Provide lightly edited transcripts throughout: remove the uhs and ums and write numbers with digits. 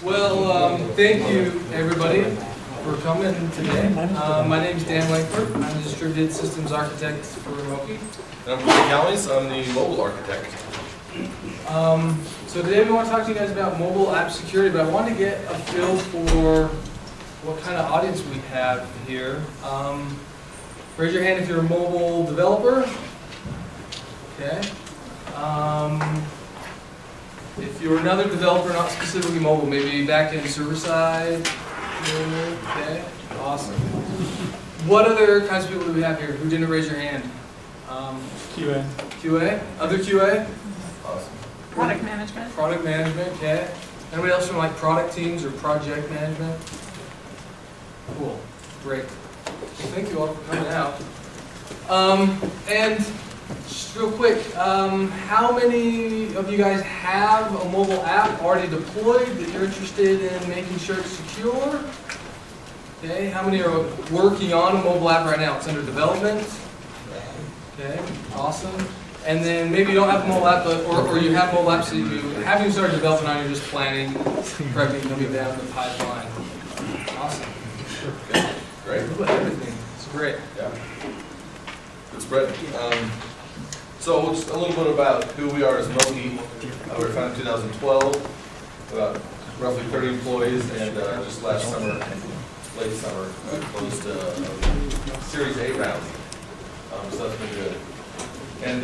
Thank you everybody for coming today. My name is Dan Langford. I'm the Distributed Systems Architect for Moki. And I'm Kory Calmes. I'm the mobile architect. So today we want to talk to you guys about mobile app security, but I want to get a feel for what kind of audience we have here. Raise your hand if you're a mobile developer. Okay. If you're another developer, not specifically mobile, maybe back-end server-side. Okay, awesome. What other kinds of people do we have here? Who didn't raise your hand? QA. QA? Other QA? Awesome. Product management. Product management, okay. Anybody else from like product teams or project management? Cool, great. Well, thank you all for coming out. And just real quick, how many of you guys have a mobile app already deployed that you're interested in making sure it's secure? Okay, how many are working on a mobile app right now? It's under development. Okay, awesome. And then maybe you don't have a mobile app, but, or you have mobile apps that you haven't even started developing on, you're just planning, prepping, coming down the pipeline. Awesome. Okay, great. Look at everything. It's great. Yeah. Good spread. So just a little bit about who we are as Moki. We were founded in 2012, about roughly 30 employees, and just last summer, late summer, closed a Series A round. So that's been good. And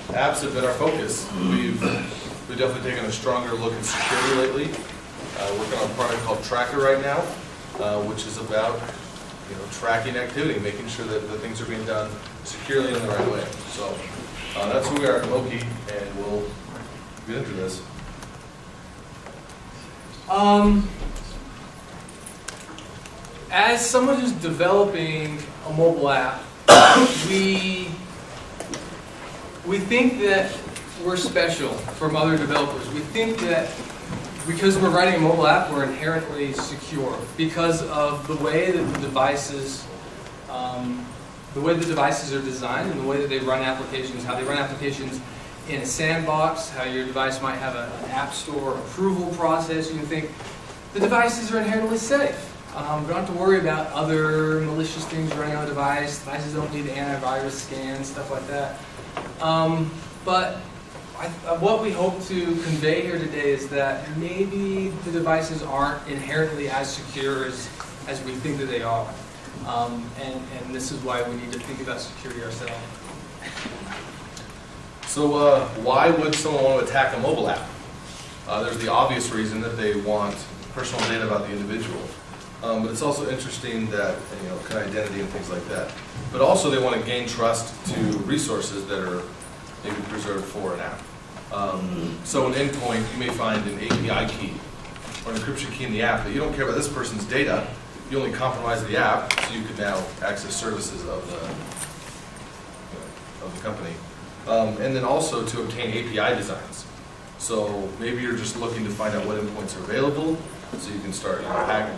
apps have been our focus. We've definitely taken a stronger look at security lately. Working on a product called Tracker right now, which is about tracking activity, making sure that the things are being done securely in the right way. So that's who we are at Moki, and we'll get into this. As someone who's developing a mobile app, we think that we're special from other developers. We think that because we're writing a mobile app, we're inherently secure because of the way that the devices are designed and the way that they run applications, how they run applications in a sandbox, how your device might have an app store approval process. You think the devices are inherently safe. We don't have to worry about other malicious things running on the device. Devices don't need antivirus scans, stuff like that. But what we hope to convey here today is that maybe the devices aren't inherently as secure as we think that they are. And this is why we need to think about security ourselves. So why would someone want to attack a mobile app? There's the obvious reason that they want personal data about the individual. But it's also interesting that, kind of identity and things like that. But also they want to gain trust to resources that are maybe preserved for an app. So an endpoint, you may find an API key or an encryption key in the app, but you don't care about this person's data. You only compromise the app, so you can now access services of the company. And then also to obtain API designs. So maybe you're just looking to find out what endpoints are available, so you can start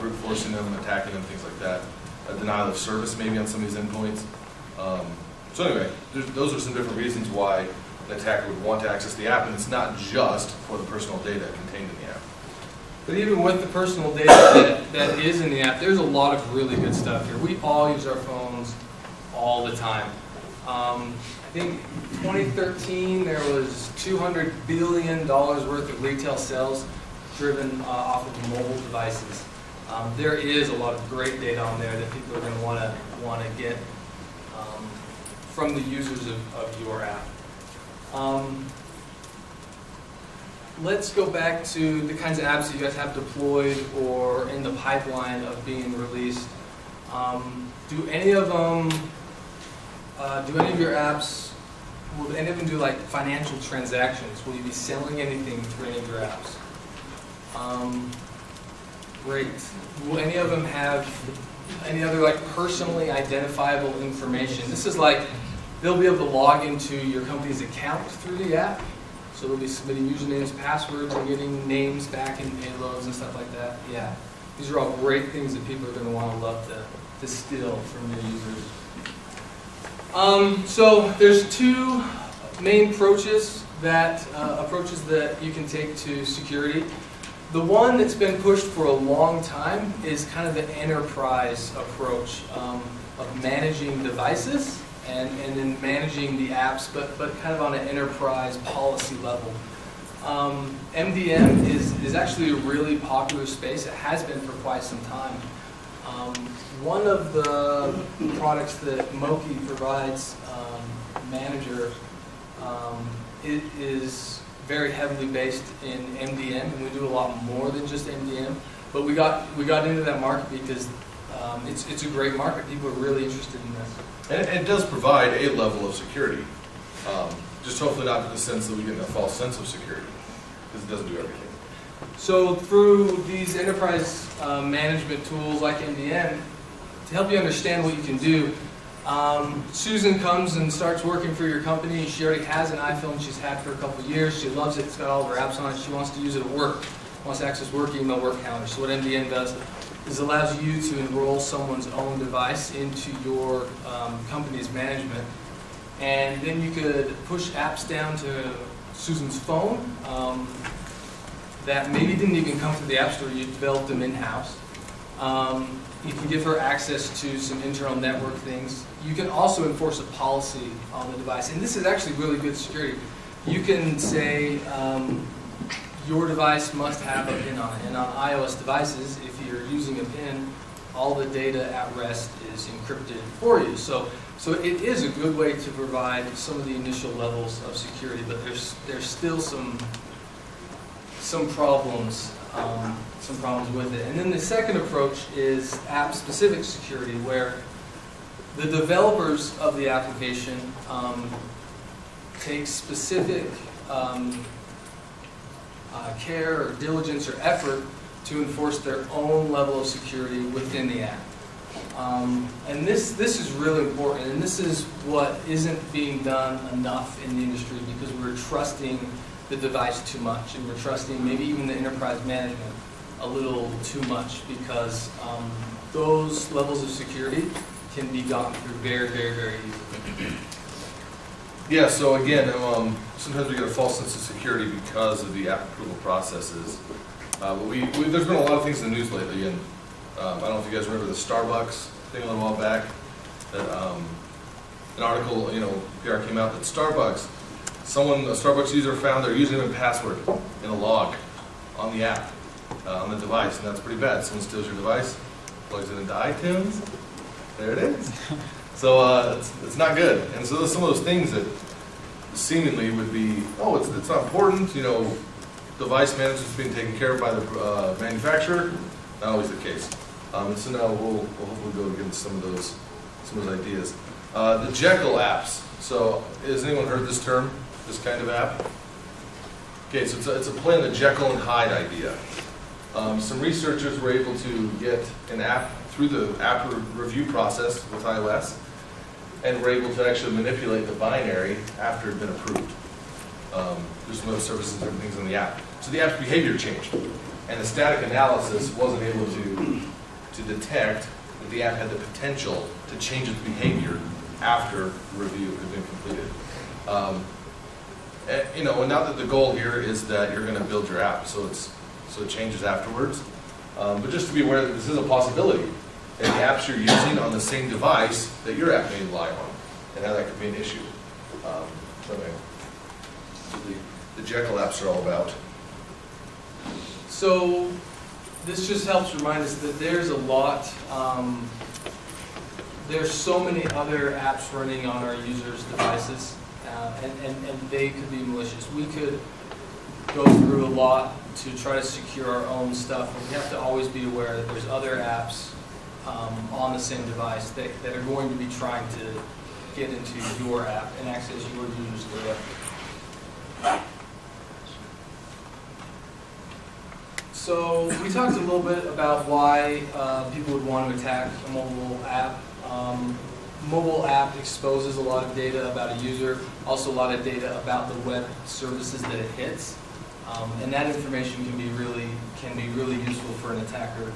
brute forcing them, attacking them, things like that. A denial of service maybe on some of these endpoints. So anyway, those are some different reasons why an attacker would want to access the app, and it's not just for the personal data contained in the app. But even with the personal data that is in the app, there's a lot of really good stuff here. We all use our phones all the time. I think 2013 there was $200 billion worth of retail sales driven off of mobile devices. There is a lot of great data on there that people are going to want to get from the users of your app. Let's go back to the kinds of apps that you guys have deployed or in the pipeline of being released. Do any of your apps, will any of them do like financial transactions? Will you be selling anything through any of your apps? Great. Will any of them have any other like personally identifiable information? This is like, they'll be able to log into your company's account through the app. So they'll be submitting usernames, passwords, and getting names back in payloads and stuff like that. Yeah. These are all great things that people are going to want to love to steal from their users. So there's two main approaches that you can take to security. The one that's been pushed for a long time is kind of the enterprise approach of managing devices and then managing the apps, but kind of on an enterprise policy level. MDM is actually a really popular space. It has been for quite some time. One of the products that Moki provides, Manager, it is very heavily based in MDM, and we do a lot more than just MDM. But we got into that market because it's a great market. People are really interested in this. And it does provide a level of security. Just hopefully not to the sense that we get a false sense of security, because it doesn't do everything. So through these enterprise management tools like MDM, to help you understand what you can do, Susan comes and starts working for your company. She already has an iPhone she's had for a couple of years. She loves it. It's got all of her apps on it. She wants to use it at work. Wants to access work email, work calendar. So what MDM does is allows you to enroll someone's own device into your company's management. And then you could push apps down to Susan's phone that maybe didn't even come through the App Store. You developed them in-house. You can give her access to some internal network things. You can also enforce a policy on the device. And this is actually really good security. You can say your device must have a PIN on it. And on iOS devices, if you're using a PIN, all the data at rest is encrypted for you. So it is a good way to provide some of the initial levels of security, but there's still some problems. Some problems with it. And then the second approach is app-specific security, where the developers of the application take specific care or diligence or effort to enforce their own level of security within the app. And this is really important, and this is what isn't being done enough in the industry, because we're trusting the device too much, and we're trusting maybe even the enterprise management a little too much, because those levels of security can be gotten through very, very, very easily. Yeah, so again, sometimes we get a false sense of security because of the app approval processes. But there's been a lot of things in the news lately, and I don't know if you guys remember the Starbucks thing a little while back. That an article, PR came out that a Starbucks user found their username and password in a log on the app, on the device, and that's pretty bad. Someone steals your device, plugs it into iTunes, there it is. So it's not good. And so there's some of those things that seemingly would be, it's not important, device management's being taken care of by the manufacturer. Not always the case. And so now we'll hopefully go against some of those ideas. The Jekyll apps. So has anyone heard this term, this kind of app? Okay, so it's a play on the Jekyll and Hyde idea. Some researchers were able to get an app through the app review process with iOS, and were able to actually manipulate the binary after it had been approved. There's some other services and different things in the app. So the app's behavior changed, and the static analysis wasn't able to detect that the app had the potential to change its behavior after review had been completed. And now that the goal here is that you're going to build your app, so it changes afterwards. But just to be aware that this is a possibility, and the apps you're using on the same device that your app may rely on, and how that could be an issue. So the Jekyll apps are all about. So this just helps remind us that there's a lot, there's so many other apps running on our users' devices, and they could be malicious. We could go through a lot to try to secure our own stuff, but we have to always be aware that there's other apps on the same device that are going to be trying to get into your app and access your users' data. So we talked a little bit about why people would want to attack a mobile app. Mobile app exposes a lot of data about a user, also a lot of data about the web services that it hits, and that information can be really useful for an attacker.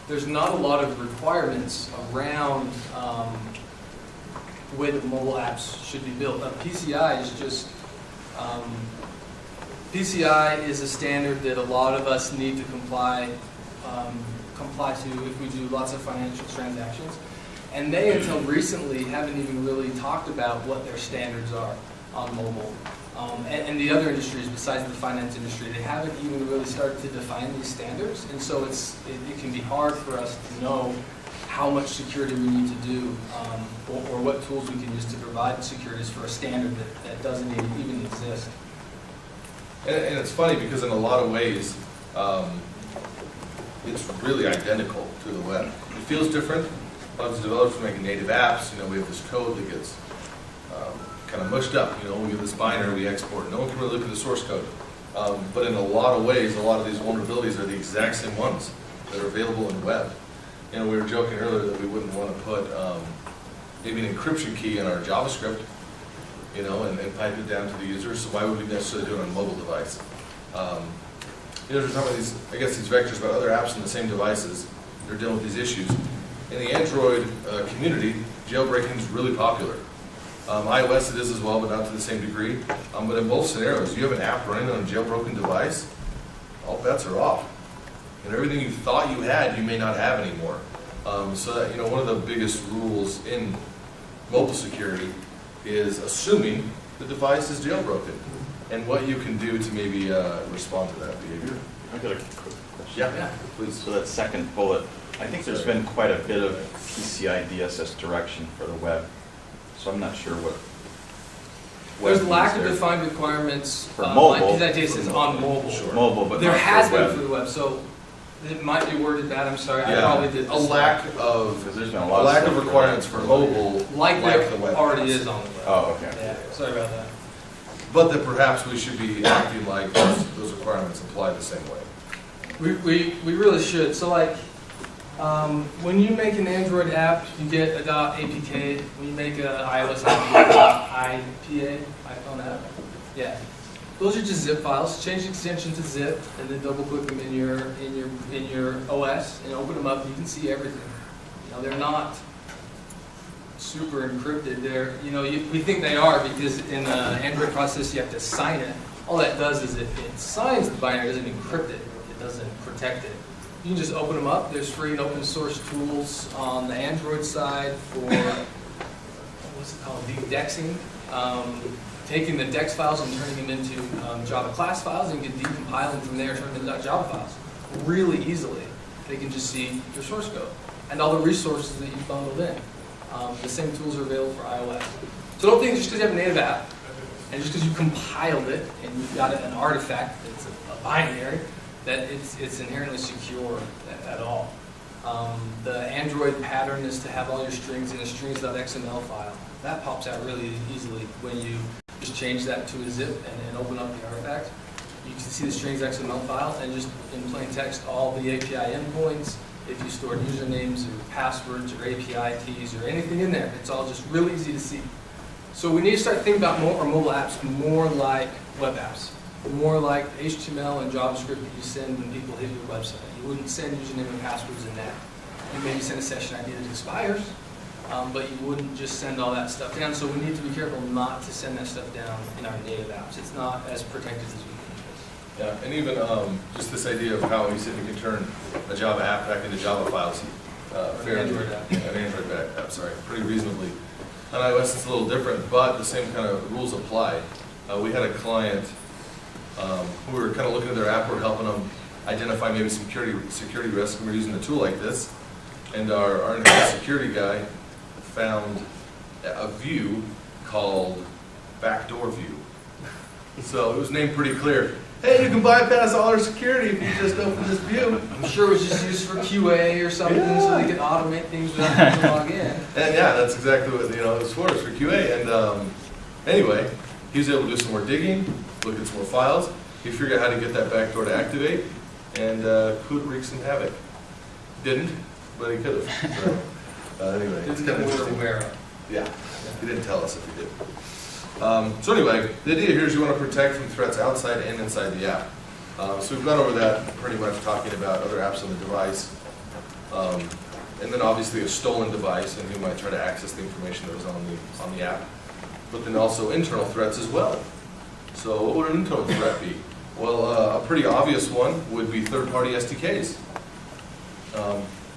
There's not a lot of requirements around the way that mobile apps should be built. PCI is just PCI is a standard that a lot of us need to comply to if we do lots of financial transactions. And they, until recently, haven't even really talked about what their standards are on mobile. And the other industries besides the finance industry, they haven't even really started to define these standards. And so it can be hard for us to know how much security we need to do or what tools we can use to provide securities for a standard that doesn't even exist. And it's funny because in a lot of ways, it's really identical to the web. It feels different. A lot of the developers are making native apps. You know, we have this code that gets kind of mushed up. You know, we get this binary, we export. No one can really look at the source code. But in a lot of ways, a lot of these vulnerabilities are the exact same ones that are available in the web. You know, we were joking earlier that we wouldn't want to put maybe an encryption key in our JavaScript, you know, and pipe it down to the user. So why would we necessarily do it on a mobile device? You know, there's talking about these, I guess, these vectors about other apps on the same devices. They're dealing with these issues. In the Android community, jailbreaking is really popular. iOS it is as well, but not to the same degree. But in both scenarios, you have an app running on a jailbroken device, all bets are off. And everything you thought you had, you may not have anymore. So that, you know, one of the biggest rules in mobile security is assuming the device is jailbroken and what you can do to maybe respond to that behavior. I got a quick question. Yeah, please. So that second bullet, I think there's been quite a bit of PCI DSS direction for the web. So I'm not sure what. There's web lack of means there. defined requirements For like mobile. PCI DSS is on mobile. Sure. Mobile, but There not has for been web. for the web, so it might be worded bad. I'm sorry. I Yeah, probably did a this. lack of Because there's been a a lot lack of of stuff requirements for mobile, like like there the web already has. is on the web. Oh, okay. Yeah, sorry about that. But that perhaps we should be acting like those requirements apply the same way. We really should. So like, when you make an Android app, you get a .apk. When you make an iOS app, you get an IPA, iPhone app. Yeah, those are just zip files. Change the extension to zip, and then double click them in your OS, and open them up. And you can see everything. You know, they're not super encrypted. They're, you know, we think they are because in the Android process you have to sign it. All that does is it signs the binary, it doesn't encrypt it. It doesn't protect it. You can just open them up. There's free and open source tools on the Android side for, what's it called, de-dexing. Taking the dex files and turning them into Java class files, and you can decompile them from there and turn them into Java files really easily. They can just see your source code and all the resources that you've bundled in. The same tools are available for iOS. So don't think just because you have a native app and just because you compiled it and you've got an artifact that's a binary, that it's inherently secure at all. The Android pattern is to have all your strings in a strings.xml file. That pops out really easily when you just change that to a zip and open up the artifact. You can see the strings.xml file and just in plain text all the API endpoints. If you stored usernames or passwords or API keys or anything in there, it's all just really easy to see. So we need to start thinking about our mobile apps more like web apps, more like HTML and JavaScript that you send when people hit your website. You wouldn't send username and passwords in that. You maybe send a session ID that expires, but you wouldn't just send all that stuff down. So we need to be careful not to send that stuff down in our native apps. It's not as protected as we think. Yeah, and even just this idea of how you said you can turn a Java app back into Java files, fairly, Android app. an Android app, sorry, pretty reasonably. On iOS it's a little different, but the same kind of rules apply. We had a client who we were kind of looking at their app, we were helping them identify maybe some security risks, and we were using a tool like this, and our enhanced security guy found a view called backdoor view. So it was named pretty clear. Hey, you can bypass all our security if you just open this view. I'm sure it was just used for QA or something, so they could automate things without having to log in. And yeah, that's exactly what it was for. It's for QA. And anyway, he was able to do some more digging, look at some more files. He figured out how to get that backdoor to activate, and could wreak some havoc. Didn't, but he could have. So anyway, it's kind of We're interesting. aware of. Yeah, he didn't tell us if he did. So anyway, the idea here is you want to protect from threats outside and inside the app. So we've gone over that pretty much, talking about other apps on the device. And then obviously a stolen device and who might try to access the information that was on the app. But then also internal threats as well. So what would an internal threat be? Well, a pretty obvious one would be third-party SDKs.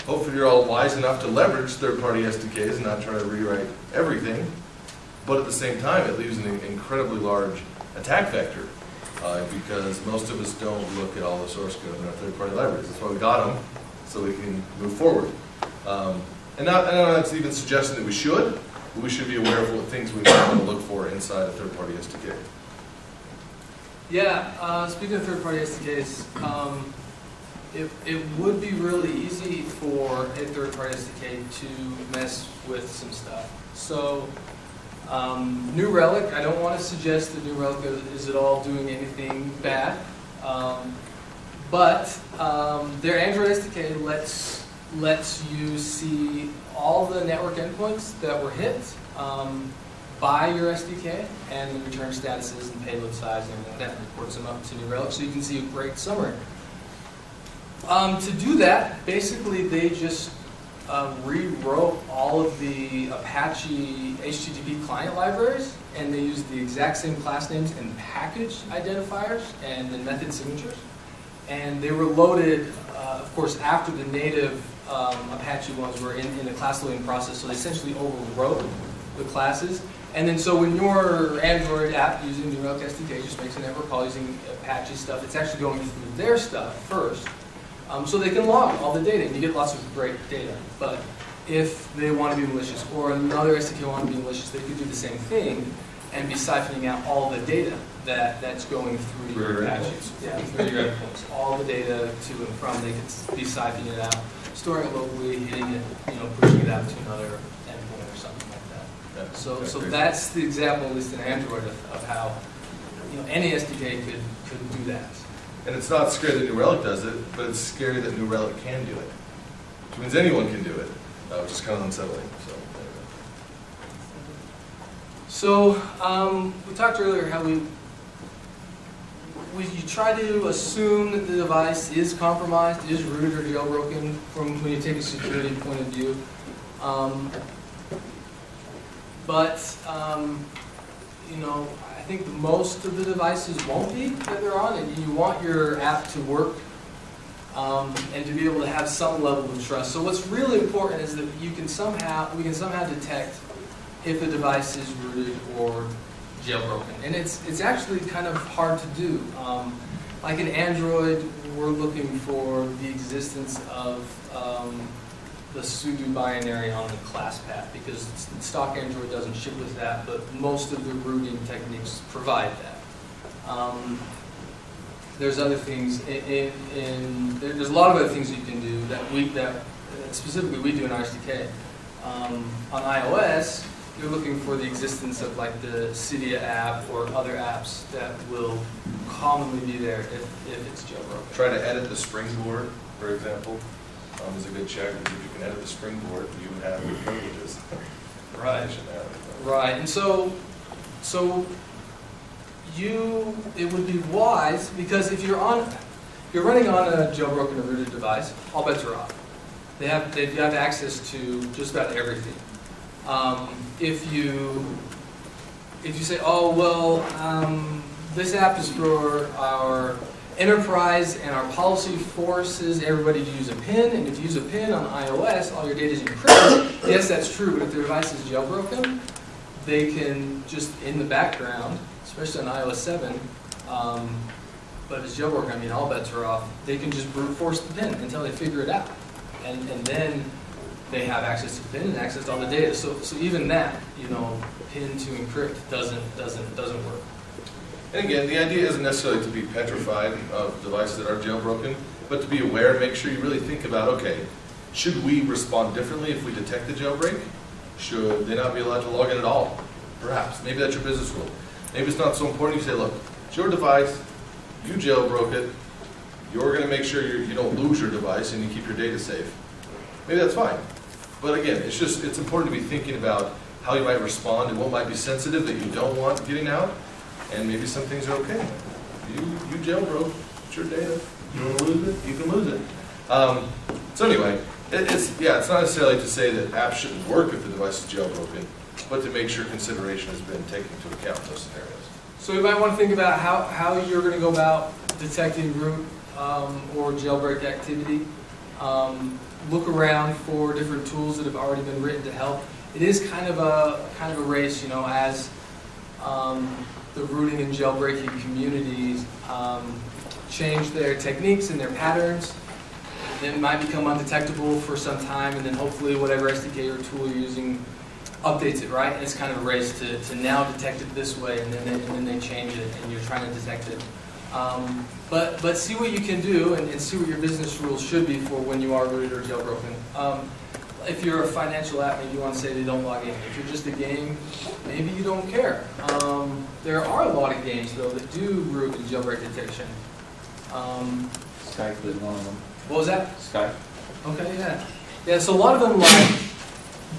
Hopefully you're all wise enough to leverage third-party SDKs and not try to rewrite everything, but at the same time, it leaves an incredibly large attack vector because most of us don't look at all the source code in our third-party libraries. That's why we got them, so we can move forward. And that's even suggesting that we should, but we should be aware of what things we might want to look for inside a third-party SDK. Yeah, speaking of third-party SDKs, it would be really easy for a third-party SDK to mess with some stuff. So, New Relic, I don't want to suggest that New Relic is at all doing anything bad, but their Android SDK lets you see all the network endpoints that were hit by your SDK and the return statuses and payload size and everything like that, and reports them up to New Relic so you can see a great summary. To do that, basically they just rewrote all of the Apache HTTP client libraries, and they used the exact same class names and package identifiers and the method signatures. And they were loaded, of course, after the native Apache ones were in the class loading process, so they essentially overwrote the classes. And then so when your Android app using New Relic SDK just makes a network call using Apache stuff, it's actually going through their stuff first. So they can log all the data, and you get lots of great data. But if they want to be malicious, or another SDK want to be malicious, they could do the same thing and be siphoning out all the data that's going through your Apaches. Yeah, through your endpoints. All the data to and from, they could be siphoning it out, storing it locally, hitting it, pushing it out to another endpoint or something like that. Yeah. So that's the example, at least in Android, of how any SDK could do that. And it's not scary that New Relic does it, but it's scary that New Relic can do it. Which means anyone can do it, which is kind of unsettling. So we talked earlier how you try to assume that the device is compromised, is rooted or jailbroken from when you take a security point of view. I think most of the devices won't be that they're on, and you want your app to work and to be able to have some level of trust. So what's really important is that we can somehow detect if the device is rooted or jailbroken, and it's actually kind of hard to do. Like in Android, we're looking for the existence of the pseudo binary on the class path, because stock Android doesn't ship with that, but most of the rooting techniques provide that. There's other things there's a lot of other things you can do that specifically we do in our SDK. On iOS, you're looking for the existence of like the Cydia app or other apps that will commonly be there if it's jailbroken. Try to edit the springboard, for example, is a good check. If you can edit the springboard, you would have the privileges. Right. Right. And so it would be wise, because if you're running on a jailbroken or rooted device, all bets are off. You have access to just about everything. If you say, oh well, this app is for our enterprise and our policy forces everybody to use a PIN, and if you use a PIN on iOS, all your data is encrypted. Yes, that's true, but if the device is jailbroken, they can just in the background, especially on iOS 7, but if it's jailbroken, all bets are off. They can just brute force the PIN until they figure it out, and then they have access to the PIN and access to all the data. So even that, PIN to encrypt doesn't work. And again, the idea isn't necessarily to be petrified of devices that are jailbroken, but to be aware and make sure you really think about, okay, should we respond differently if we detect the jailbreak? Should they not be allowed to log in at all? Perhaps. Maybe that's your business rule. Maybe it's not so important. You say, look, it's your device, you jailbroke it, you're going to make sure you don't lose your device and you keep your data safe. Maybe that's fine. But again, it's important to be thinking about how you might respond and what might be sensitive that you don't want getting out. And maybe some things are okay. You jailbroke, it's your data. You want to lose it, you can lose it. So anyway, it's not necessarily to say that apps shouldn't work if the device is jailbroken, but to make sure consideration has been taken into account in those scenarios. So you might want to think about how you're going to go about detecting root or jailbreak activity. Look around for different tools that have already been written to help. It is kind of a race, as the rooting and jailbreaking communities change their techniques and their patterns. Then it might become undetectable for some time, and then hopefully whatever SDK or tool you're using updates it, right? And it's kind of a race to now detect it this way, and then they change it, and you're trying to detect it. But see what you can do, and see what your business rules should be for when you are rooted or jailbroken. If you're a financial app, maybe you want to say they don't log in. If you're just a game, maybe you don't care. There are a lot of games, though, that do root and jailbreak detection. Skype is one of them. What was that? Skype. Okay, yeah. Yeah, so a lot of them, like,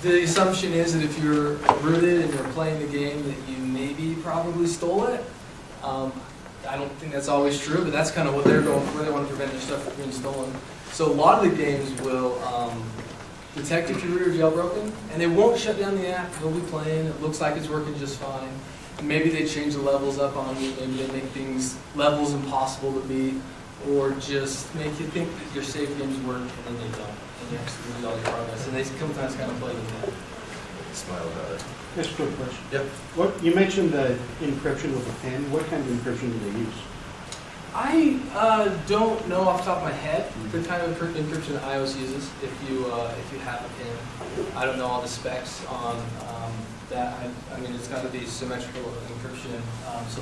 the assumption is that if you're rooted and you're playing the game, that you maybe probably stole it. I don't think that's always true, but that's kind of what they're going for. They want to prevent your stuff from being stolen. So a lot of the games will detect if you're rooted or jailbroken, and they won't shut down the app. They'll be playing. It looks like it's working just fine. Maybe they change the levels up on you. Maybe they make things levels impossible to beat, or just make you think that your safe games work, and then they don't. And you actually lose all your progress. And they sometimes kind of play with that. Smile about it. Just a quick question. Yep. What you mentioned the encryption with a pen. What kind of encryption do they use? I don't know off the top of my head the kind of encryption that iOS uses. If you have a pin, I don't know all the specs on that. I mean, it's got to be symmetrical encryption. So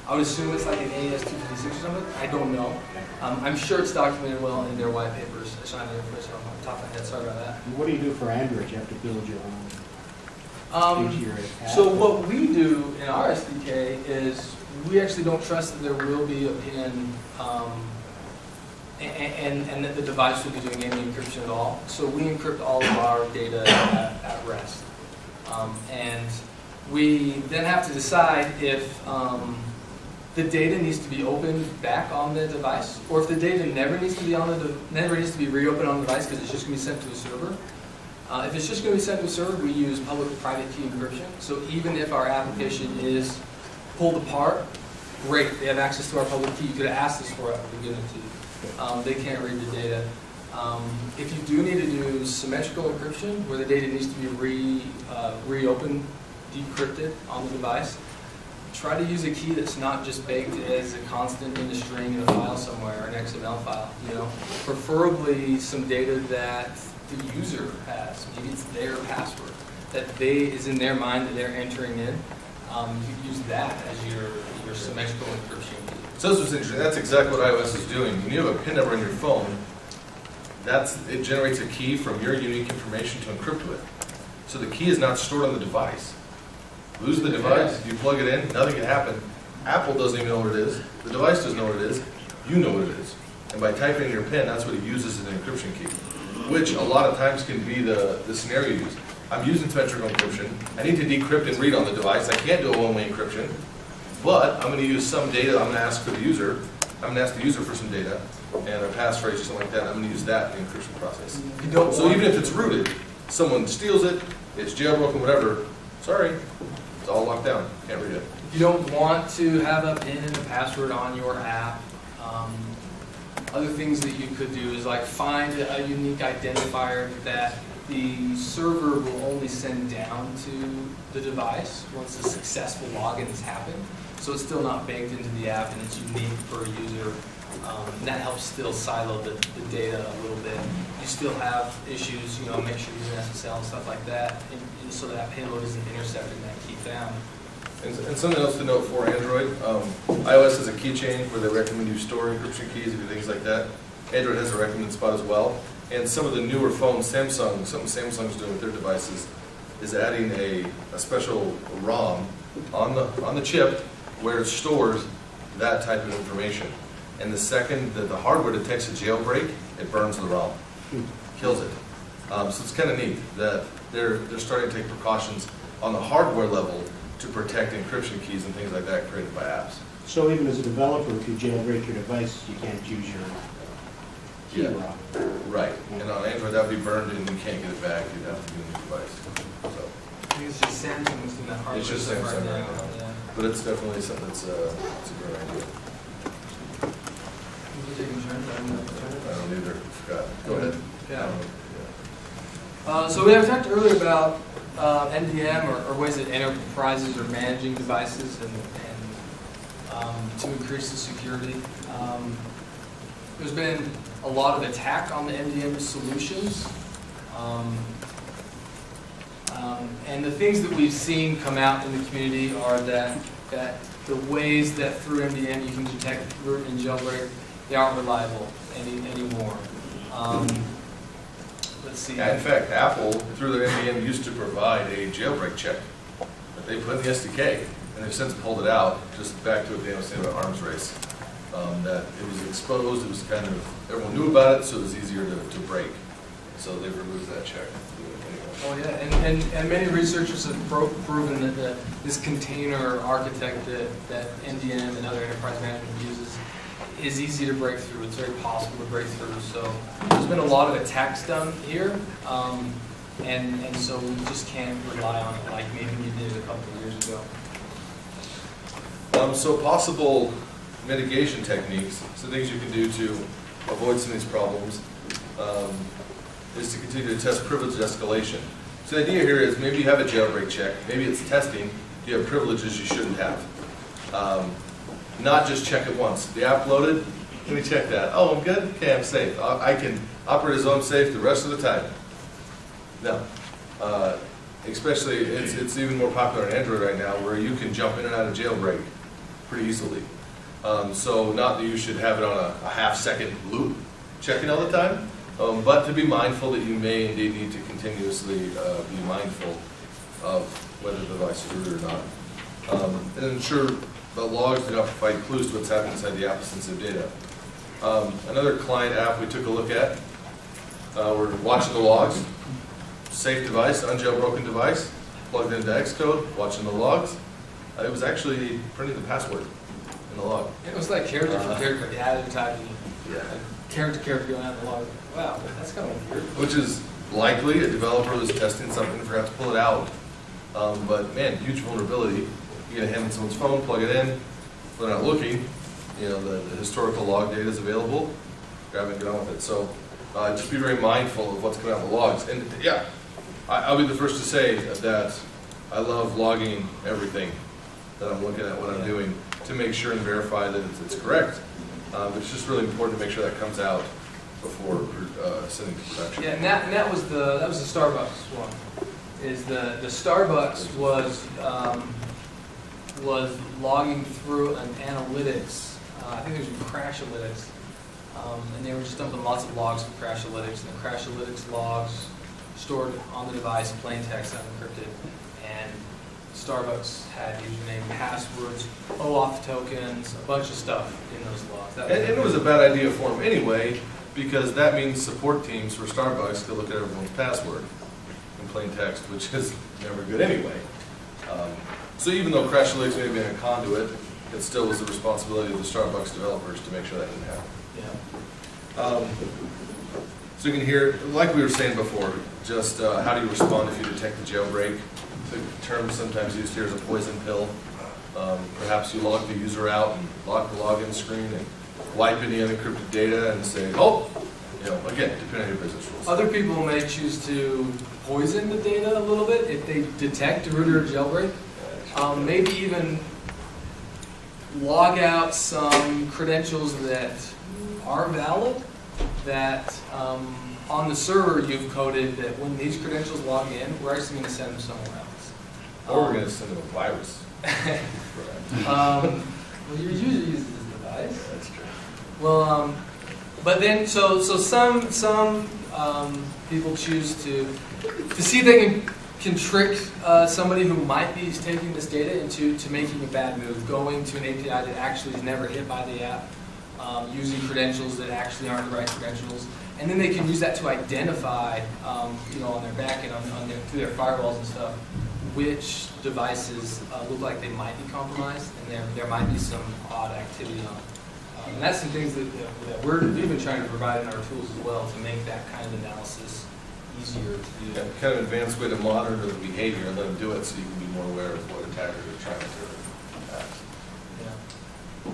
I would assume it's like an AES-256 or something. I don't know. I'm sure it's documented well in their white papers. I signed the information off the top of my head. Sorry about that. And what do you do for Android? You have to build your own. So what we do in our SDK is we actually don't trust that there will be a pin and that the device will be doing any encryption at all. So we encrypt all of our data at rest. And we then have to decide if the data needs to be opened back on the device, or if the data never needs to be reopened on the device because it's just going to be sent to a server. If it's just going to be sent to a server, we use public-private key encryption. So even if our application is pulled apart, great, they have access to our public key. You could have asked us for it, we give it to you. They can't read the data. If you do need to do symmetrical encryption, where the data needs to be reopened, decrypted on the device, try to use a key that's not just baked as a constant in a string in a file somewhere, or an XML file. Preferably some data that the user has. Maybe it's their password that is in their mind that they're entering in. You could use that as your symmetrical encryption key. So this was interesting. That's exactly what iOS is doing. When you have a PIN number on your phone, it generates a key from your unique information to encrypt with. So the key is not stored on the device. Lose the device, you plug it in, nothing can happen. Apple doesn't even know what it is. The device doesn't know what it is. You know what it is. And by typing in your PIN, that's what it uses as an encryption key, which a lot of times can be the scenario used. I'm using symmetrical encryption. I need to decrypt and read on the device. I can't do a one-way encryption, but I'm going to use some data. I'm going to ask for the user. I'm going to ask the user for some data and a passphrase or something like that. I'm going to use that in the encryption process. So even if it's rooted, someone steals it, it's jailbroken, whatever, sorry, it's all locked down. Can't read it. If you don't want to have a PIN and a password on your app, other things that you could do is like find a unique identifier that the server will only send down to the device once a successful login has happened. So it's still not baked into the app and it's unique per user. And that helps still silo the data a little bit. You still have issues, make sure you're using SSL and stuff like that, and so that payload isn't intercepting that key found. And something else to note for Android, iOS has a keychain where they recommend you store encryption keys and things like that. Android has a recommended spot as well. And some of the newer phones, something Samsung's doing with their devices, is adding a special ROM on the chip where it stores that type of information. And the second that the hardware detects a jailbreak, it burns the ROM, kills it. So it's kind of neat that they're starting to take precautions on the hardware level to protect encryption keys and things like that created by apps. So even as a developer, if you jailbreak your device, you can't use your key ROM. Right. And on Android, that would be burned and you can't get it back. You'd have to get a new device. So I think it's just Samsung's doing that hardware it's just stuff Samsung right now. Yeah. but it's definitely something that's it's a great idea. You taking turns? I don't know. I don't either, forgot. Go ahead. Yeah. So we have talked earlier about MDM or ways that enterprises are managing devices and to increase the security. There's been a lot of attack on the MDM solutions. And the things that we've seen come out in the community are that the ways that through MDM you can detect root and jailbreak, they aren't reliable anymore. Let's see. Yeah, in fact, Apple, through their MDM, used to provide a jailbreak check that they put in the SDK, and they've since pulled it out, just back to what Dan was saying about arms race. That it was exposed, it was kind of, everyone knew about it, so it was easier to break. So they've removed that check. Oh yeah, and many researchers have proven that this container architect that MDM and other enterprise management uses is easy to break through. It's very possible to break through. So there's been a lot of attacks done here, and so we just can't rely on it like maybe we did a couple of years ago. So possible mitigation techniques, so things you can do to avoid some of these problems, is to continue to test privilege escalation. So the idea here is maybe you have a jailbreak check, maybe it's testing, you have privileges you shouldn't have. Not just check it once. The app loaded, let me check that. Oh, I'm good? Okay, I'm safe. I can operate as though I'm safe the rest of the time. No. Especially, it's even more popular on Android right now, where you can jump in and out of jailbreak pretty easily. So not that you should have it on a half-second loop checking all the time, but to be mindful that you may indeed need to continuously be mindful of whether the device is rooted or not. And ensure the logs do not provide clues to what's happening inside the app with sensitive data. Another client app we took a look at, we're watching the logs, safe device, unjailbroken device, plugged into Xcode, watching the logs. It was actually printing the password in the log. It was like character for character, the added typing, Yeah. character going out in the log. Wow, that's kind of weird. Which is likely a developer was testing something and forgot to pull it out. But man, huge vulnerability. You get a hand in someone's phone, plug it in, they're not looking, the historical log data is available, grab it and get on with it. So just be very mindful of what's coming out in the logs. And yeah, I'll be the first to say that I love logging everything that I'm looking at, what I'm doing, to make sure and verify that it's correct. But it's just really important to make sure that comes out before sending to production. Yeah, and that was the Starbucks one. Is the Starbucks was logging through an analytics. I think it was Crashalytics, and they were just dumping lots of logs from Crashalytics, and the Crashalytics logs stored on the device, plain text, unencrypted, and Starbucks had username, passwords, OAuth tokens, a bunch of stuff in those logs. And it was a bad idea for them anyway, because that means support teams for Starbucks could look at everyone's password in plain text, which is never good anyway. So even though Crashalytics may have been a conduit, it still was the responsibility of the Starbucks developers to make sure that didn't happen. Yeah. So you can hear, like we were saying before, just how do you respond if you detect the jailbreak? The term sometimes used here is a poison pill. Perhaps you log the user out and lock the login screen and wipe any unencrypted data and say, oh, again, depending on your business rules. Other people may choose to poison the data a little bit if they detect a root or a jailbreak. Maybe even log out some credentials that are valid, that on the server you've coded that when these credentials log in, we're actually going to send them somewhere else. Or we're going to send them a virus. Well, your user uses this device. That's true. Well, but then, so some people choose to see if they can trick somebody who might be taking this data into making a bad move, going to an API that actually is never hit by the app, using credentials that actually aren't the right credentials, and then they can use that to identify, on their back end, through their firewalls and stuff, which devices look like they might be compromised, and there might be some odd activity on them. And that's some things that we've been trying to provide in our tools as well to make that kind of analysis easier to do. Yeah, kind of advanced way to monitor the behavior and let them do it so you can be more aware of what attackers are trying to Yeah.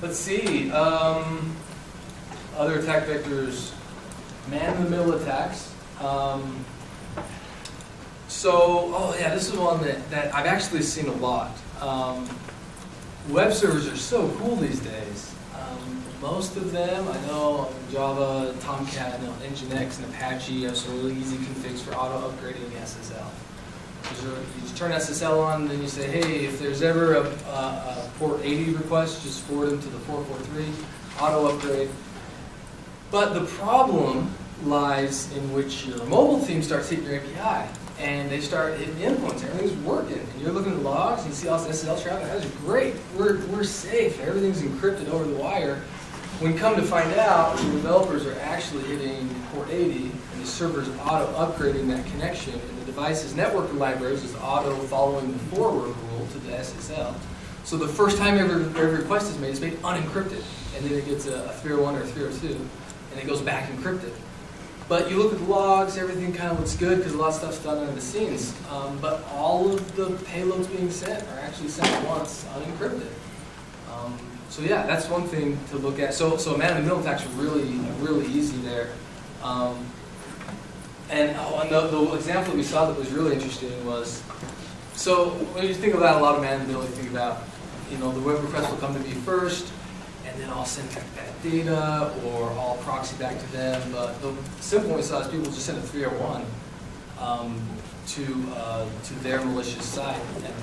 Let's see, other attack vectors, man-in-the-middle attacks. This is one that I've actually seen a lot. Web servers are so cool these days. Most of them, I know Java, Tomcat, Nginx, and Apache have some really easy configs for auto-upgrading the SSL. So you just turn SSL on, and then you say, hey, if there's ever a port 80 request, just forward them to the 443, auto-upgrade. But the problem lies in which your mobile team starts hitting your API, and they start hitting endpoints. Everything's working, and you're looking at the logs, and you see all this SSL traffic. That's great. We're safe. Everything's encrypted over the wire. When come to find out, the developers are actually hitting port 80, and the server's auto-upgrading that connection, and the device's network libraries is auto-following the forward rule to the SSL. So the first time every request is made, it's made unencrypted, and then it gets a 301 or a 302, and it goes back encrypted. But you look at the logs, everything kind of looks good because a lot of stuff's done under the scenes. But all of the payloads being sent are actually sent once unencrypted. So yeah, that's one thing to look at. So man-in-the-middle attacks are really easy there. The example that we saw that was really interesting was, so when you think about a lot of man-in-the-middle, you think about, the web request will come to me first, and then I'll send back that data, or I'll proxy back to them. But the simple one we saw is people just send a 301 to their malicious site, and then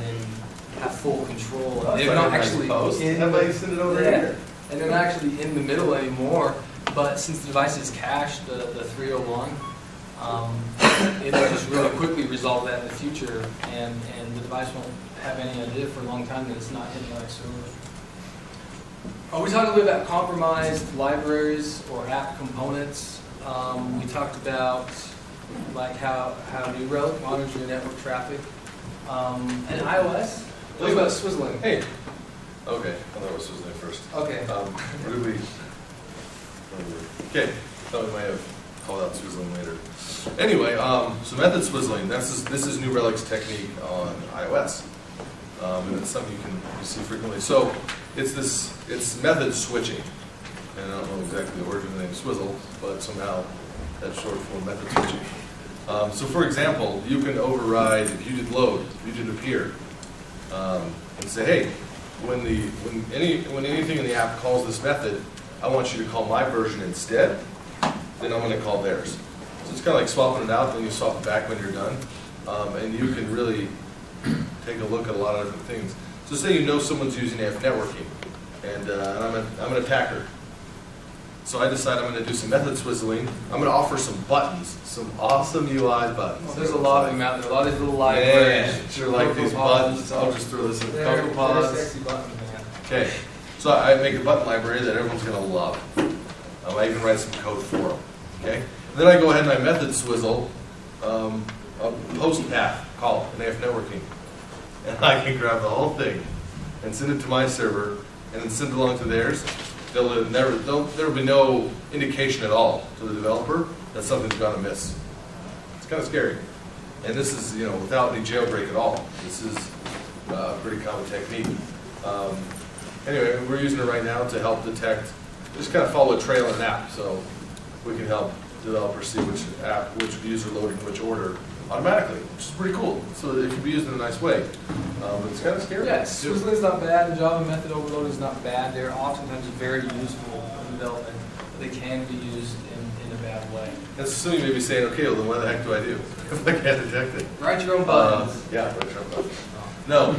have full control. Well, They're not actually Everybody send it over here. and they're not actually in the middle anymore. But since the device is cached, the 301, it'll just really quickly resolve that in the future, and the device won't have any idea for a long time that it's not hitting our server. We talked a little bit about compromised libraries or app components. We talked about like how New Relic monitors your network traffic. And iOS, what about swizzling? Hey. Okay, I thought it was Swizzling first. Okay. Where did we? Okay, thought we might have called out Swizzling later. Anyway, so method swizzling. This is New Relic's technique on iOS, and it's something you see frequently. So it's method switching, and I don't know exactly the origin of the name swizzle, but somehow that's short for method switching. So for example, you can override, if you did load, if you did appear, and say, hey, when anything in the app calls this method, I want you to call my version instead, then I'm going to call theirs. So it's kind of like swapping it out, then you swap it back when you're done, and you can really take a look at a lot of different things. So say someone's using AF networking, and I'm an attacker. So I decide I'm going to do some method swizzling. I'm going to offer some buttons, some awesome UI buttons. Well, there's a lot of them out there, a lot of these little libraries. Yeah, sure like these buttons. I'll just throw this in They're CocoaPods. sexy buttons, man. Okay, so I make a button library that everyone's going to love. I even write some code for them. Okay, and then I go ahead and I method swizzle a host path call in AF networking, and I can grab the whole thing and send it to my server, and then send it along to theirs. There will be no indication at all to the developer that something's gone amiss. It's kind of scary. And this is, without any jailbreak at all. This is a pretty common technique. Anyway, we're using it right now to help detect, just kind of follow a trail in an app, so we can help developers see which views are loaded in which order automatically, which is pretty cool. So it can be used in a nice way. But it's kind of scary. Yeah, swizzling is not bad, and Java method overload is not bad. They're oftentimes very useful in development, but they can be used in a bad way. And so you may be saying, okay, well then what the heck do I do if I can't detect it? Write your own buttons. Yeah, write your own buttons. No,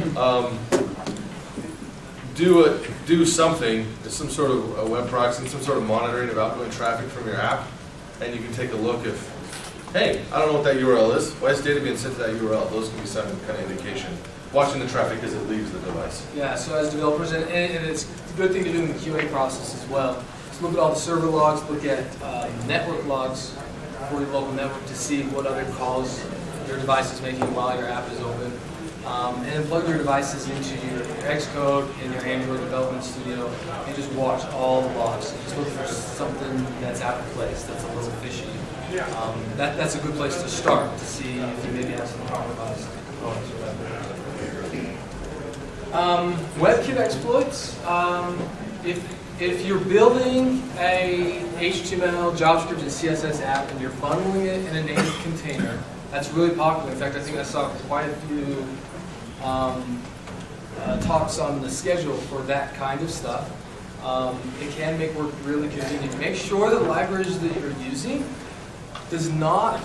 do something, some sort of a web proxy, some sort of monitoring of outgoing traffic from your app, and you can take a look if, hey, I don't know what that URL is. Why is data being sent to that URL? Those can be some kind of indication. Watching the traffic as it leaves the device. Yeah, so as developers, and it's a good thing to do in the QA process as well. So look at all the server logs, look at network logs for your local network to see what other calls your device is making while your app is open. And then plug your devices into your Xcode in your Android development studio and just watch all the logs. Just look for something that's out of place, that's a little fishy. That's a good place to start to see if you maybe have some compromised components or whatever. WebKit exploits. If you're building a HTML, JavaScript, and CSS app and you're bundling it in a native container, that's really popular. In fact, I think I saw quite a few talks on the schedule for that kind of stuff. It can make work really convenient. Make sure the libraries that you're using does not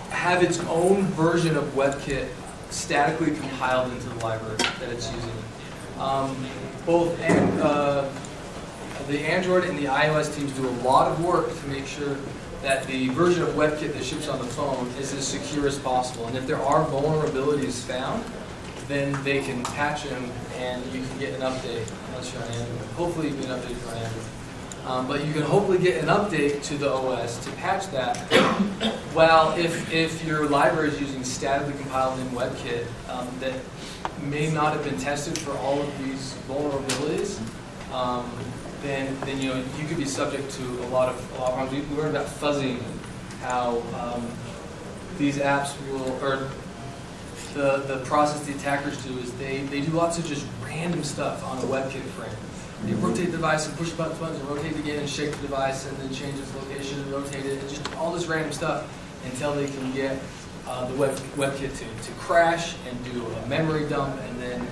have its own version of WebKit statically compiled into the library that it's using. Both the Android and the iOS teams do a lot of work to make sure that the version of WebKit that ships on the phone is as secure as possible. And if there are vulnerabilities found, then they can patch them and you can get an update, unless you're on Android. Hopefully you get an update if you're on Android. But you can hopefully get an update to the OS to patch that. Well, if your library is using statically compiled in WebKit that may not have been tested for all of these vulnerabilities, then you could be subject to a lot of harms. We learned about fuzzing, how these apps will, or the process the attackers do is they do lots of just random stuff on a WebKit frame. They rotate the device and push buttons and rotate it again and shake the device and then change its location and rotate it, and just all this random stuff until they can get the WebKit to crash and do a memory dump, and then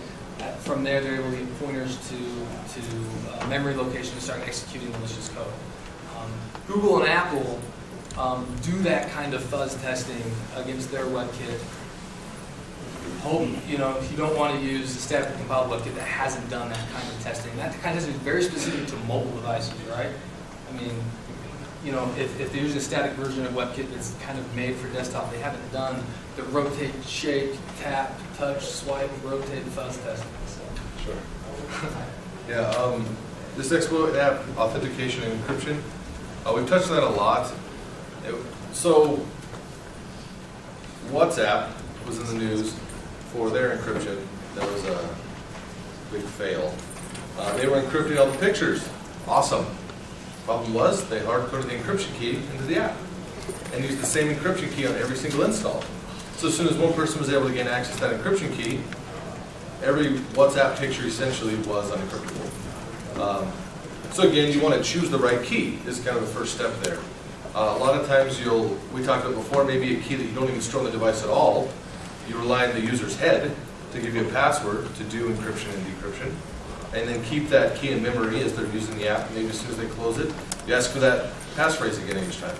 from there they're able to get pointers to memory location and start executing malicious code. Google and Apple do that kind of fuzz testing against their WebKit. If you don't want to use a statically compiled WebKit that hasn't done that kind of testing. That kind of testing is very specific to mobile devices, right? I mean, if they're using a static version of WebKit that's kind of made for desktop, they haven't done the rotate, shake, tap, touch, swipe, rotate, fuzz testing. So. Sure. Yeah, this exploit app, authentication and encryption, we've touched on that a lot. So, WhatsApp was in the news for their encryption. That was a big fail. They were encrypting all the pictures. Awesome. Problem was, they hard-coded the encryption key into the app and used the same encryption key on every single install. So as soon as one person was able to gain access to that encryption key, every WhatsApp picture essentially was unencryptable. So again, you want to choose the right key is kind of the first step there. A lot of times we talked about before, maybe a key that you don't even store on the device at all. You rely on the user's head to give you a password to do encryption and decryption, and then keep that key in memory as they're using the app. Maybe as soon as they close it, you ask for that passphrase again each time.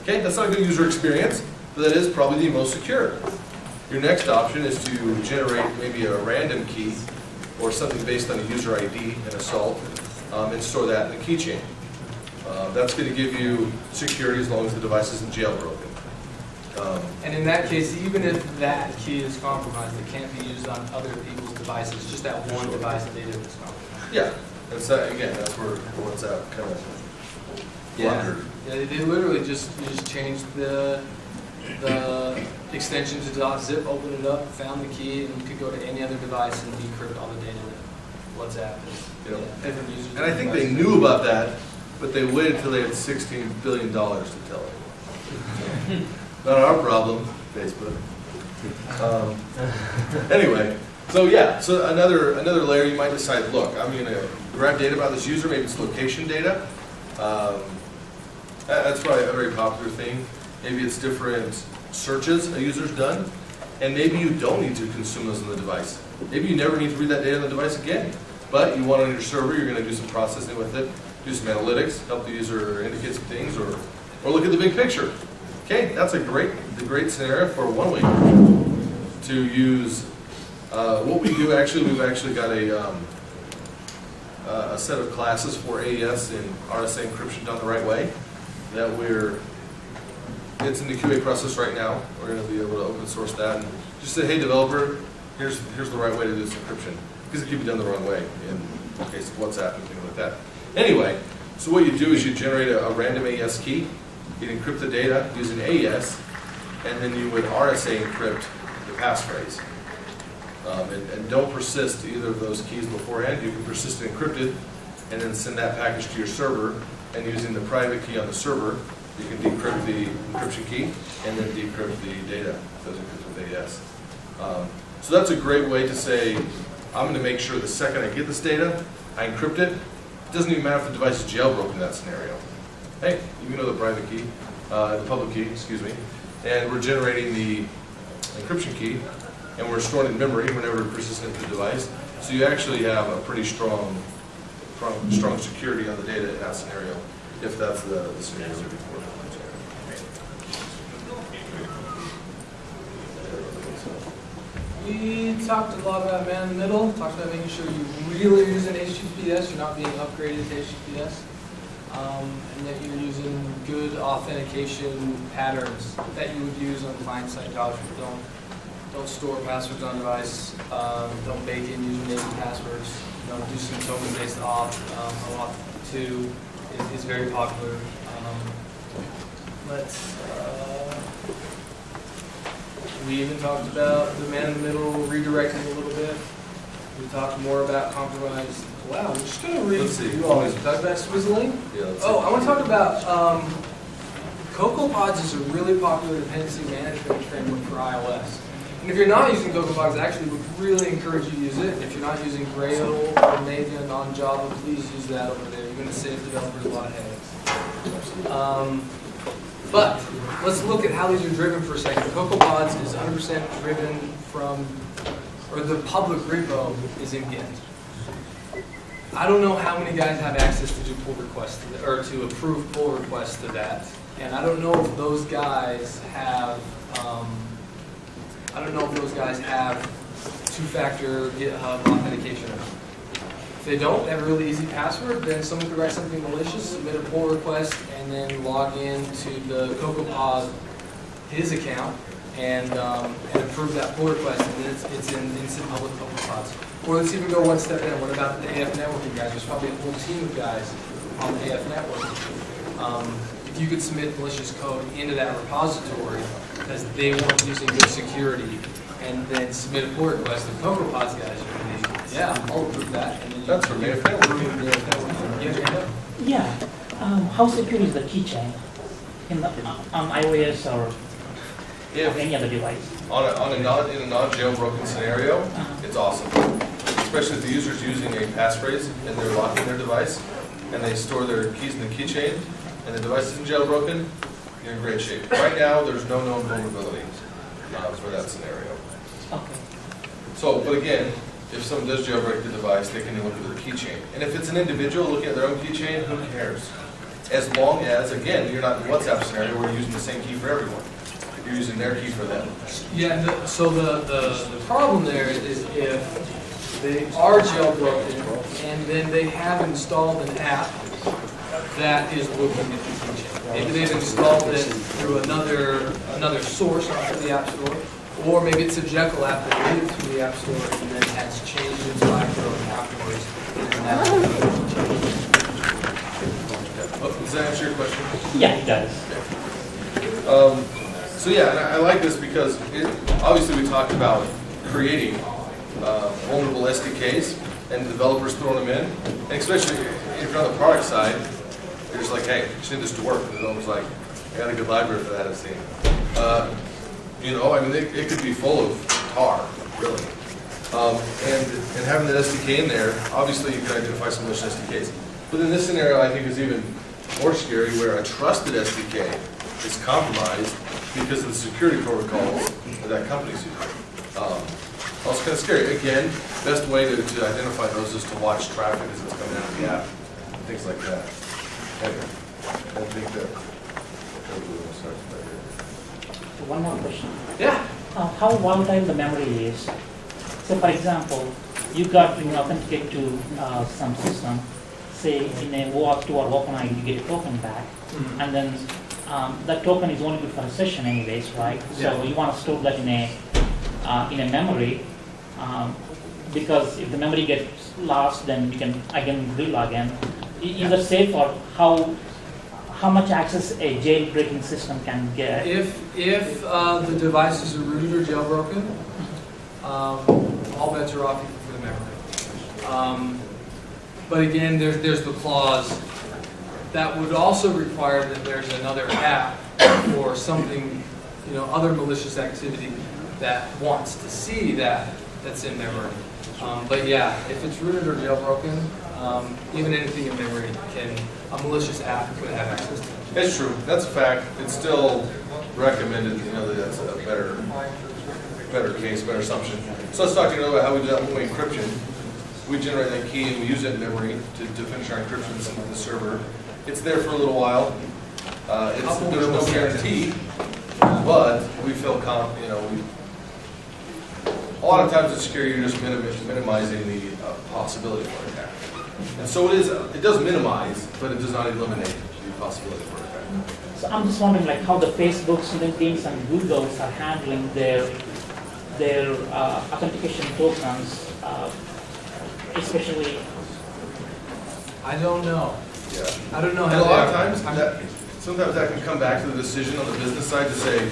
Okay, that's not a good user experience, but that is probably the most secure. Your next option is to generate maybe a random key or something based on a user ID and assault, and store that in a keychain. That's going to give you security as long as the device isn't jailbroken. And in that case, even if that key is compromised, it can't be used on other people's devices, just that one device data is compromised. Yeah, that's where WhatsApp kind of blundered. Yeah, they literally just changed the extension to .zip, opened it up, found the key, and you could go to any other device and decrypt all the data that WhatsApp is. Different users. And I think they knew about that, but they waited until they had $16 billion to tell it. Not our problem, Facebook. Anyway, so another layer you might decide, look, I'm going to grab data about this user, maybe it's location data. That's probably a very popular thing. Maybe it's different searches a user's done, and maybe you don't need to consume those on the device. Maybe you never need to read that data on the device again, but you want it on your server, you're going to do some processing with it, do some analytics, help the user indicate some things, or look at the big picture. Okay, that's the great scenario for one-way encryption. To use what we do. Actually, we've actually got a set of classes for AES and RSA encryption done the right way. That it's in the QA process right now. We're going to be able to open source that and just say, hey, developer, here's the right way to do this encryption, because it can be done the wrong way in case of WhatsApp and things like that. Anyway, so what you do is you generate a random AES key. You encrypt the data using AES, and then you would RSA encrypt the passphrase. And don't persist either of those keys beforehand. You can persist and encrypt it, and then send that package to your server, and using the private key on the server, you can decrypt the encryption key, and then decrypt the data that's encrypted with AES. So that's a great way to say, I'm going to make sure the second I get this data, I encrypt it. It doesn't even matter if the device is jailbroken in that scenario. Hey, you know the private key, the public key, excuse me, and we're generating the encryption key, and we're storing it in memory whenever it persists into the device. So you actually have a pretty strong security on the data in that scenario, if that's the scenario you're looking for. We talked a lot about man in the middle, talked about making sure you really are using HTTPS, you're not being upgraded to HTTPS, and that you're using good authentication patterns that you would use on client-side JavaScript. Don't store passwords on device, don't bake in username and passwords, do some token-based auth. Auth 2 is very popular. We even talked about the man in the middle redirecting a little bit. We talked more about compromise. Wow, we're just going to read. Let's see. You always talk about swizzling. Yeah, let's Oh, see. I want to talk about CocoaPods is a really popular dependency management framework for iOS. And if you're not using CocoaPods, I actually would really encourage you to use it. If you're not using Grail or Maven on Java, please use that over there. You're going to save developers a lot of headaches. But let's look at how these are driven for a second. CocoaPods is 100% driven from, or the public repo is in Git. I don't know how many guys have access to do pull requests to or to approve pull requests to that, and I don't know if those guys have. I don't know if those guys have two-factor GitHub authentication or not. If they don't, they have a really easy password, then someone could write something malicious, submit a pull request, and then log in to the CocoaPod, his account, and approve that pull request, and then it's in instant public CocoaPods. Or let's even go one step in. What about the AF networking guys? There's probably a whole team of guys on the AF network. If you could submit malicious code into that repository because they weren't using good security, and then submit a pull request, the CocoaPods guys are going to be, yeah, I'll approve that. And then That's from AF networking. Yeah. How secure is the keychain in the, on iOS or If any other device? in a non-jailbroken scenario, it's awesome. Especially if the user's using a passphrase and they're locking their device and they store their keys in the keychain and the device isn't jailbroken, you're in great shape. Right now, there's no known vulnerabilities for that scenario. Okay. So, but again, if someone does jailbreak the device, they can look at their keychain. And if it's an individual looking at their own keychain, who cares? As long as, again, you're not in the WhatsApp scenario where you're using the same key for everyone. You're using their key for them. Yeah, so the problem there is if they are jailbroken and then they have installed an app that is looking at the keychain. Maybe they've installed it through another source onto the App Store, or maybe it's a Jekyll app that made it through the App Store and then has changed its micro afterwards. And that's Does that answer your question? Yeah, it does. So yeah, and I like this because obviously we talked about creating vulnerable SDKs and developers throwing them in. And especially if you're on the product side, you're just like, hey, I just need this to work. And the developer's like, I got a good library for that, I've seen. I mean, it could be full of tar, really. And having the SDK in there, obviously you can identify some malicious SDKs. But in this scenario, I think is even more scary, where a trusted SDK is compromised because of the security protocols that company's using. Also kind of scary. Again, best way to identify those is to watch traffic as it's coming out of the app, and things like that. Anyway, I think that. One more question. Yeah. How volatile the memory is? So, for example, you authenticate to some system, say in a OAuth 2 or OpenID, you get a token back, and then that token is only good for a session anyways, right? Yeah. So you want to store that in a memory, because if the memory gets lost, then you can again relog in. Is that safe, or how much access a jailbreaking system can get? If the devices are rooted or jailbroken, all bets are off for the memory. But again, there's the clause that would also require that there's another app or something, other malicious activity that wants to see that that's in memory. But yeah, if it's rooted or jailbroken, even anything in memory a malicious app could have access to it. It's true, that's a fact. It's still recommended, that that's a better case, better assumption. So let's talk to you about how we do that when we encryption. We generate that key and we use it in memory to finish our encryption in the server. It's there for a little while. There's no guarantee, but we feel a lot of times it's scary. You're just minimizing the possibility for an attack. And so it does minimize, but it does not eliminate the possibility for an attack. So I'm just wondering, like, how the Facebooks, LinkedIn's, and Googles are handling their authentication tokens, especially. I don't know. Yeah. I don't know And how a lot of they are. times, sometimes that can come back to the decision on the business side to say,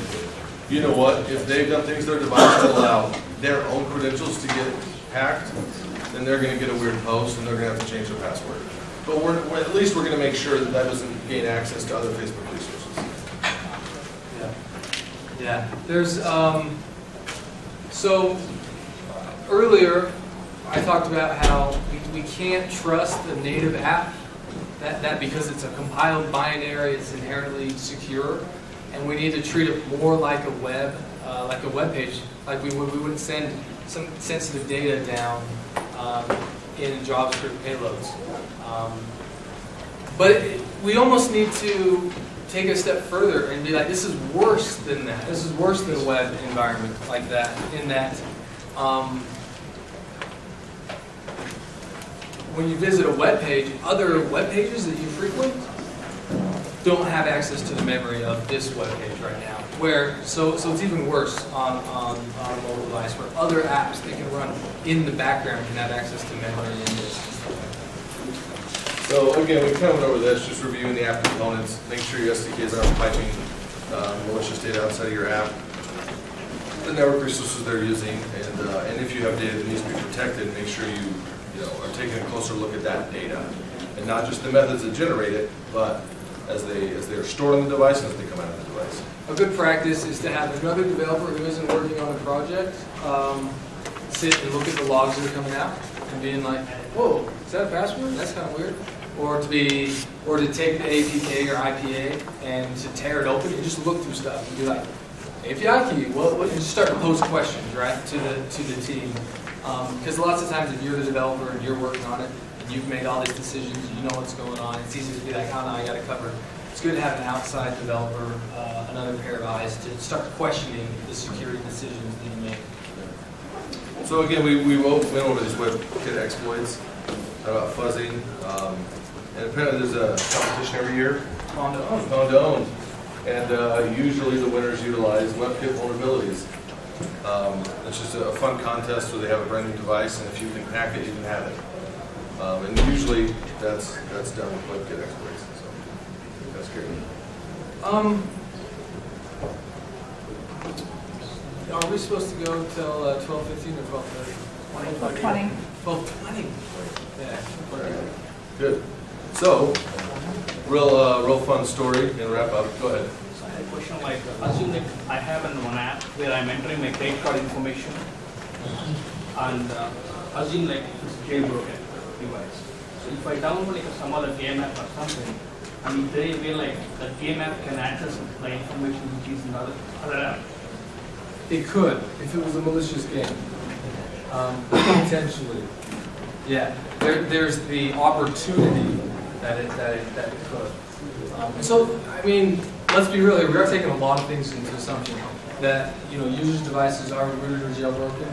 you know what, if they've done things to their device that allow their own credentials to get hacked, then they're going to get a weird post and they're going to have to change their password. But at least we're going to make sure that doesn't gain access to other Facebook resources. Yeah. There's so earlier I talked about how we can't trust the native app that because it's a compiled binary, it's inherently secure, and we need to treat it more like a web page, like we wouldn't send some sensitive data down in JavaScript payloads. But we almost need to take a step further and be like, this is worse than that. This is worse than a web environment like that, in that when you visit a web page, other web pages that you frequent don't have access to the memory of this web page right now. So it's even worse on a mobile device, where other apps that can run in the background can have access to memory in this. So again, we kind of went over this, just reviewing the app components, make sure your SDKs aren't piping malicious data outside of your app, the network resources they're using, and if you have data that needs to be protected, make sure you are taking a closer look at that data, and not just the methods that generate it, but as they are stored on the device and as they come out of the device. A good practice is to have another developer who isn't working on a project sit and look at the logs that are coming out and being like, whoa, is that a password? That's kind of weird. Or to take the APK or IPA and to tear it open and just look through stuff and be like, API key, what? And just start to pose questions, right, to the team. Because lots of times if you're the developer and you're working on it and you've made all these decisions, you know what's going on, it's easy to be like, oh no, I got it covered. It's good to have an outside developer, another pair of eyes, to start questioning the security decisions that you make. So again, we went over these WebKit exploits about fuzzing, and apparently there's a competition every year. On to own. On to own. And usually the winners utilize WebKit vulnerabilities. It's just a fun contest where they have a brand new device, and if you can hack it, you can have it. And usually that's done with WebKit exploits. So that's great. Are we supposed to go till 12:15 or 12:30? 20. 12:20. Yeah. Good. So, real fun story and wrap up. Go ahead. So I had a question like, assume that I have one app where I'm entering my credit card information, and assume like it's a jailbroken device. So if I download like some other game app or something, and if they will like the game app can access the information which is in the other app. It could, if it was a malicious game. Potentially. Yeah. There's the opportunity that it could. So, I mean, let's be real here. We are taking a lot of things into assumption that, users' devices are rooted or jailbroken,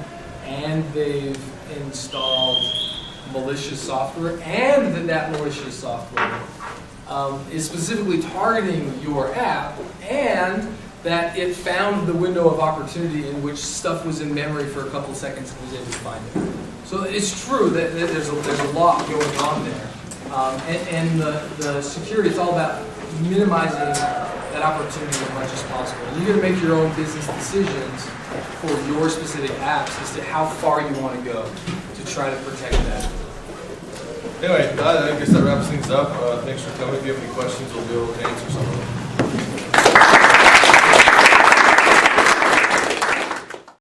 and they've installed malicious software, and that malicious software is specifically targeting your app, and that it found the window of opportunity in which stuff was in memory for a couple of seconds and was able to find it. So it's true that there's a lot going on there. And the security, it's all about minimizing that opportunity as much as possible. You're going to make your own business decisions for your specific apps as to how far you want to go to try to protect that. Anyway, I guess that wraps things up. Thanks for coming. If you have any questions, we'll be able to answer some of them.